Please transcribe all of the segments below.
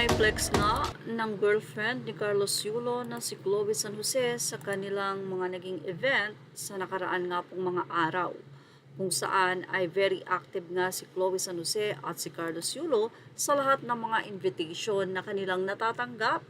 Pinayflex nga ng girlfriend ni Carlos Yulo na si Chloe San Jose sa kanilang mga naging event sa nakaraan nga pong mga araw, kung saan ay very active nga si Chloe San Jose at si Carlos Yulo sa lahat ng mga invitation na kanilang natatanggap.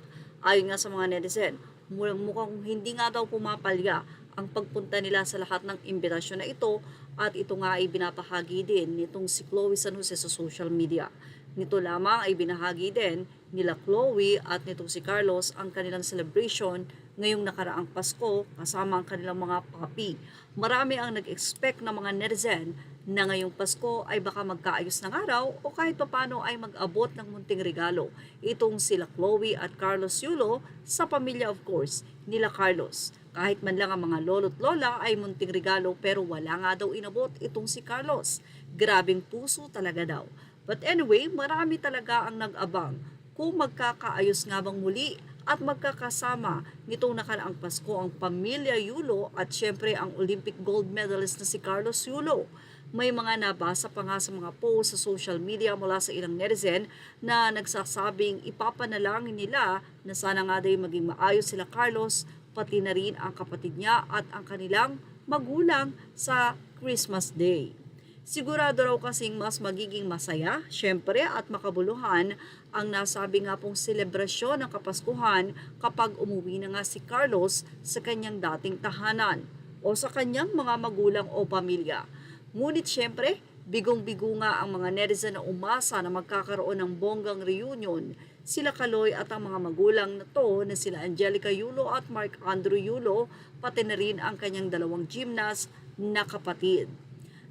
Ayon nga sa mga netizen, mukhang hindi nga daw pumapalya ang pagpunta nila sa lahat ng imbitasyon na ito, at ito nga ay binapahagi din nitong si Chloe San Jose sa social media. Nito lamang ay binahagi din nila Chloe at nitong si Carlos ang kanilang celebration ngayong nakaraang Pasko kasama ang kanilang mga papi. Marami ang nag-expect ng mga netizen na ngayong Pasko ay baka magkaayos ng araw o kahit paano ay mag-abot ng munting regalo. Itong sila Chloe at Carlos Yulo sa pamilya, of course, nila Carlos. Kahit man lang ang mga lolo't lola ay munting regalo, pero wala nga daw inabot itong si Carlos. Grabing puso talaga daw. But anyway, marami talaga ang nag-abang kung magkakaayos nga bang muli at magkakasama nitong nakaraang Pasko ang pamilya Yulo at syempre ang Olympic gold medalist na si Carlos Yulo. May mga nabasa pa nga sa mga post sa social media mula sa ilang netizen na nagsasabing ipapanalangin nila na sana nga daw maging maayos sila Carlos, pati na rin ang kapatid niya at ang kanilang magulang sa Christmas Day. Sigurado raw kasing mas magiging masaya, syempre, at makabuluhan ang nasabi nga pong selebrasyon ng Kapaskuhan kapag umuwi na nga si Carlos sa kanyang dating tahanan o sa kanyang mga magulang o pamilya. Ngunit syempre, bigong-bigo nga ang mga netizen na umasa na magkakaroon ng bonggang reunion sila Kaloy at ang mga magulang na to na sila Angelica Yulo at Mark Andrew Yulo, pati na rin ang kanyang dalawang gymnast na kapatid.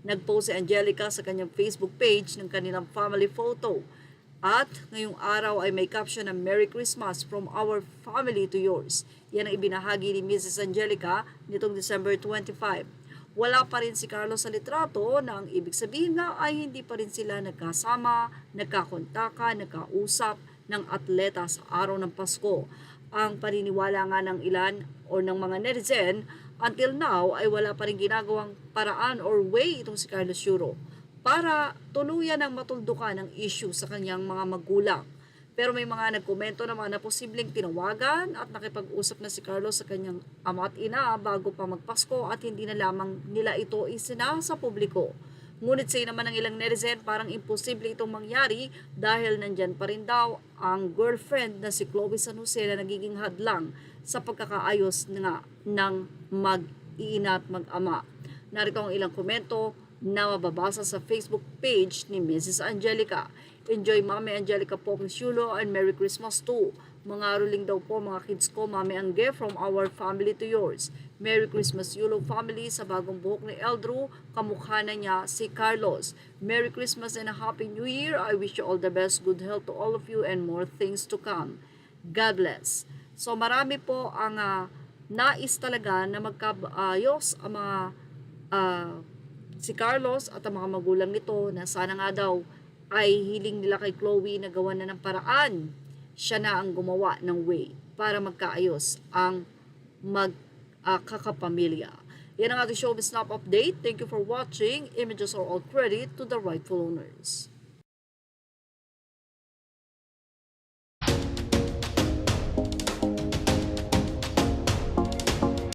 Nagpost si Angelica sa kanyang Facebook page ng kanilang family photo. At ngayong araw ay may caption na Merry Christmas from our family to yours. Yan ang ibinahagi ni Mrs. Angelica nitong December 25. Wala pa rin si Carlos sa litrato na ang ibig sabihin nga ay hindi pa rin sila nagkasama, nagkakontaka, nagkausap ng atleta sa araw ng Pasko. Ang paniniwala nga ng ilan o ng mga netizen until now ay wala pa rin ginagawang paraan or way itong si Carlos Yulo para tuluyan ang matuldukan ng issue sa kanyang mga magulang. Pero may mga nagkomento naman na posibleng tinawagan at nakipag-usap na si Carlos sa kanyang ama at ina bago pa magpasko at hindi na lamang nila ito isinasa publiko. Ngunit sa naman ng ilang netizen, parang imposible itong mangyari dahil nandyan pa rin daw ang girlfriend na si Chloe San Jose na nagiging hadlang sa pagkakaayos nga ng mag-iina at mag-ama. Narito ang ilang komento na mababasa sa Facebook page ni Mrs. Angelica. Enjoy Mami Angelica po, Miss Yulo, and Merry Christmas too. Mga ruling daw po mga kids ko, Mami Angge, from our family to yours. Merry Christmas Yulo family, sa bagong buhok ni Eldrew, kamukha na niya si Carlos. Merry Christmas and a Happy New Year. I wish you all the best, good health to all of you and more things to come. God bless. So marami po ang nais talaga na magkaayos ang mga si Carlos at ang mga magulang nito na sana nga daw ay hiling nila kay Chloe na gawa na ng paraan. Siya na ang gumawa ng way para magkaayos ang magkakapamilya. Yan ang ating showbiz snap update. Thank you for watching. Images are all credit to the rightful owners.